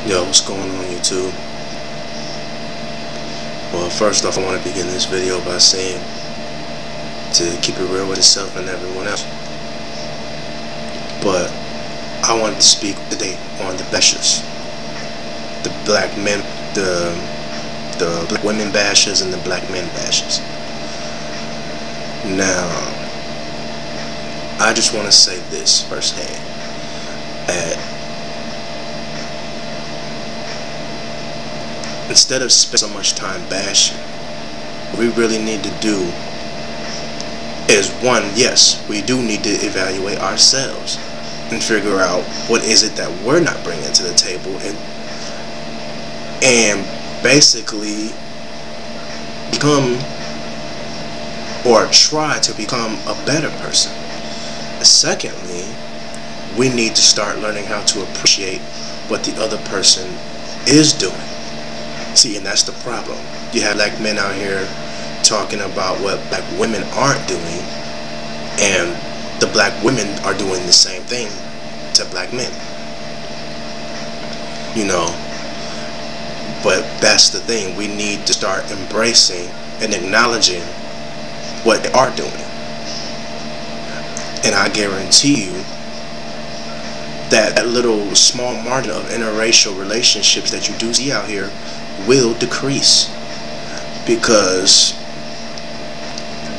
Yo, what's going on YouTube? Well, first off, I want to begin this video by saying to keep it real with yourself and everyone else. But I wanted to speak today on the bashers, the black men, the black women bashers and the black men bashers. Now, I just want to say this firsthand. Instead of spending so much time bashing, what we really need to do is, one, yes, we do need to evaluate ourselves and figure out what is it that we're not bringing to the table, and basically become or try to become a better person. Secondly, we need to start learning how to appreciate what the other person is doing. See, and that's the problem. You have black men out here talking about what black women aren't doing, and the black women are doing the same thing to black men. You know, but that's the thing. We need to start embracing and acknowledging what they are doing. And I guarantee you that little small margin of interracial relationships that you do see out here will decrease, because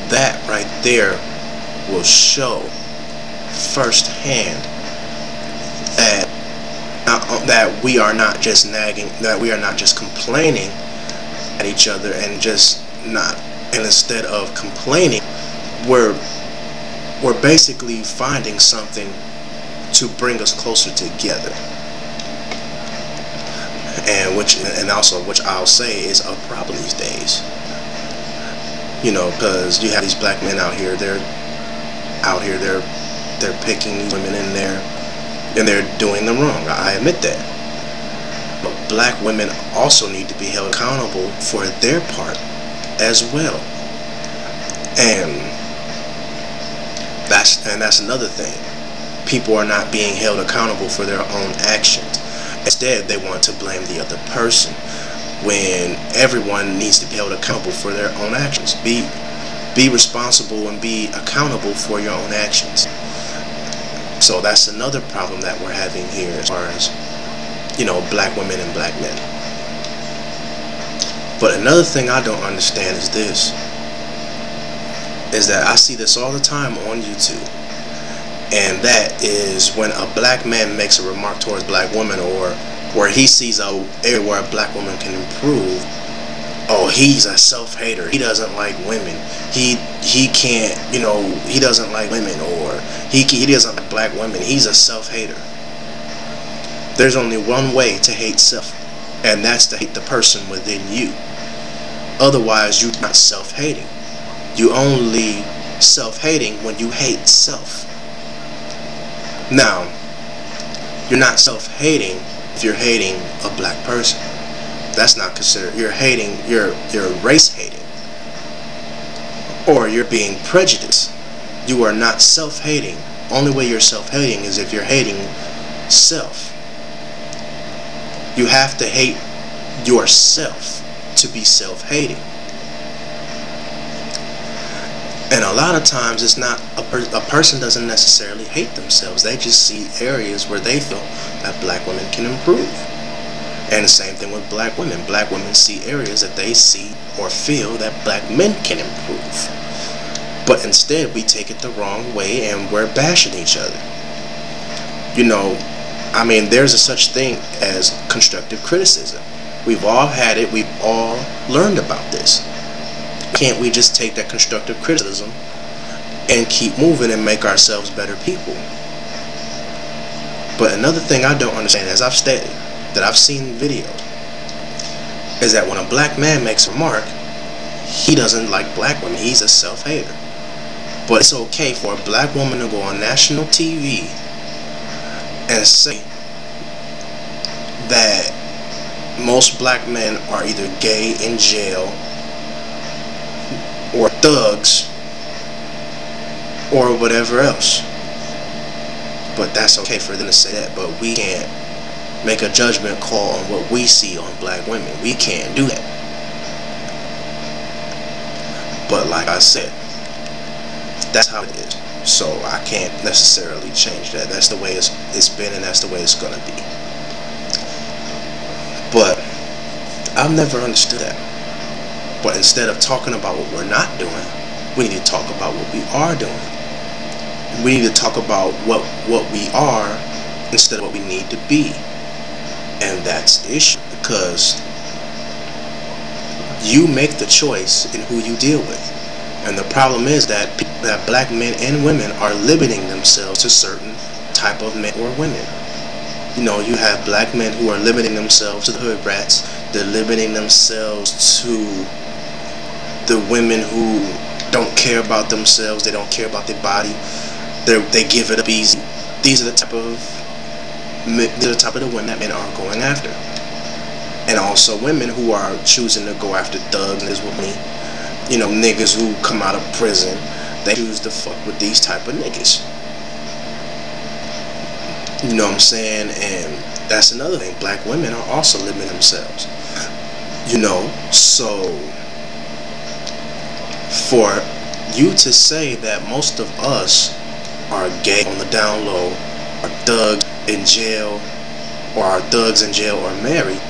that right there will show firsthand that we are not just nagging, that we are not just complaining at each other, and instead of complaining, we're basically finding something to bring us closer together. And which I'll say is a problem these days. You know, because you have these black men out here, they're picking these women in there, and they're doing them wrong. I admit that. But black women also need to be held accountable for their part as well. And that's another thing. People are not being held accountable for their own actions. Instead, they want to blame the other person, when everyone needs to be held accountable for their own actions. Be responsible and be accountable for your own actions. So that's another problem that we're having here as far as, you know, black women and black men. But another thing I don't understand is this, is that I see this all the time on YouTube. And that is when a black man makes a remark towards a black woman, or where he sees a area where a black woman can improve. Oh, he's a self-hater. He doesn't like women. He can't, you know, he doesn't like women, or he doesn't like black women. He's a self-hater. There's only one way to hate self, and that's to hate the person within you. Otherwise, you're not self-hating. You only self-hating when you hate self. Now, you're not self-hating if you're hating a black person. That's not considered. You're hating. You're race hating, or you're being prejudiced. You are not self-hating. Only way you're self-hating is if you're hating self. You have to hate yourself to be self-hating. And a lot of times it's not a person doesn't necessarily hate themselves. They just see areas where they feel that black women can improve. And the same thing with black women. Black women see areas that they see or feel that black men can improve. But instead we take it the wrong way and we're bashing each other. You know, I mean, there's a such thing as constructive criticism. We've all had it. We've all learned about this. Can't we just take that constructive criticism and keep moving and make ourselves better people? But another thing I don't understand, as I've stated, that I've seen video, is that when a black man makes a remark, he doesn't like black women. He's a self-hater. But it's okay for a black woman to go on national TV and say that most black men are either gay, in jail, or thugs, or whatever else. But that's okay for them to say that, but we can't make a judgment call on what we see on black women. We can't do that. But like I said, that's how it is. So I can't necessarily change that. That's the way it's been, and that's the way it's gonna be. But I've never understood that. But instead of talking about what we're not doing, we need to talk about what we are doing. We need to talk about what we are instead of what we need to be. And that's the issue, because you make the choice in who you deal with. And the problem is that black men and women are limiting themselves to certain type of men or women. You know, you have black men who are limiting themselves to the hood rats. They're limiting themselves to the women who don't care about themselves. They don't care about their body. They give it up easy. These are the type of the women that men are going after. And also women who are choosing to go after thugs with me. You know, niggas who come out of prison, they choose to fuck with these type of niggas. You know what I'm saying? And that's another thing. Black women are also limiting themselves. You know, so for you to say that most of us are gay on the down low, are thugs in jail, or are thugs in jail or married,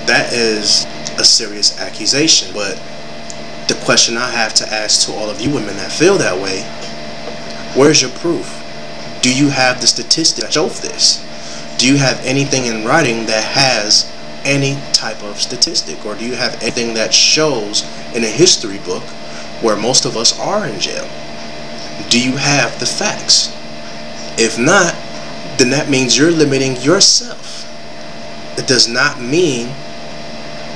that is a serious accusation. But the question I have to ask to all of you women that feel that way, where's your proof? Do you have the statistics that show this? Do you have anything in writing that has any type of statistic? Or do you have anything that shows in a history book where most of us are in jail? Do you have the facts? If not, then that means you're limiting yourself. It does not mean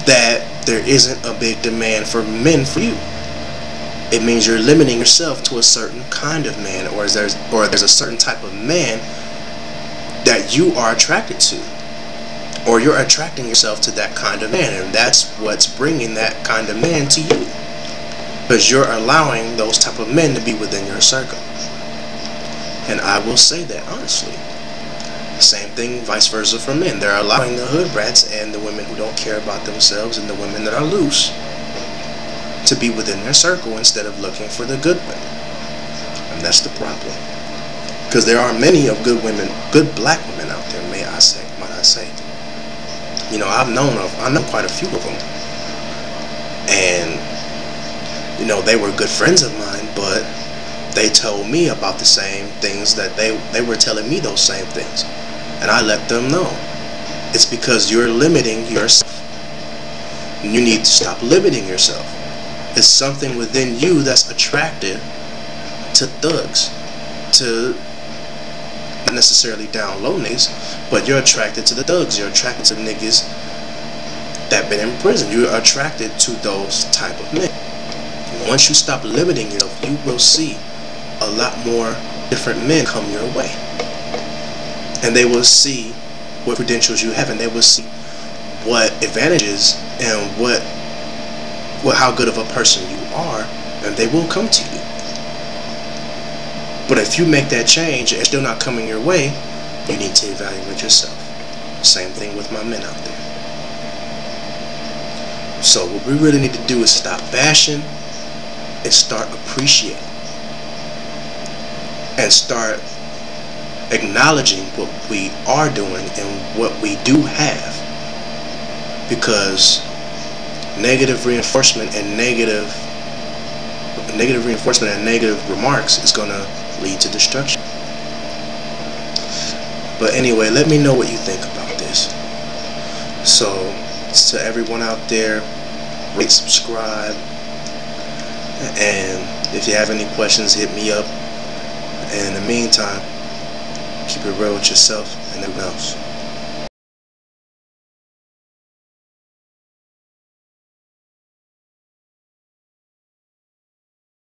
that there isn't a big demand for men for you. It means you're limiting yourself to a certain kind of man, or there's a certain type of man that you are attracted to, or you're attracting yourself to that kind of man, and that's what's bringing that kind of man to you, because you're allowing those type of men to be within your circle. And I will say that honestly. Same thing vice versa for men. They're allowing the hood rats and the women who don't care about themselves and the women that are loose to be within their circle instead of looking for the good women. And that's the problem. Because there are many of good women, good black women out there, might I say. You know, I know quite a few of them. And, you know, they were good friends of mine, but they told me about the same things that they were telling me those same things. And I let them know. It's because you're limiting yourself. You need to stop limiting yourself. It's something within you that's attracted to thugs, to not necessarily down low niggas, but you're attracted to the thugs. You're attracted to niggas that been in prison. You're attracted to those type of men. Once you stop limiting yourself, you will see a lot more different men come your way. And they will see what credentials you have, and they will see what advantages and how good of a person you are, and they will come to you. But if you make that change and it's still not coming your way, you need to evaluate yourself. Same thing with my men out there. So what we really need to do is stop bashing and start appreciating. And start acknowledging what we are doing and what we do have. Because negative reinforcement and negative remarks is going to lead to destruction. But anyway, let me know what you think about this. So, to everyone out there, rate, subscribe, and if you have any questions, hit me up. And in the meantime, keep it real with yourself and everyone else.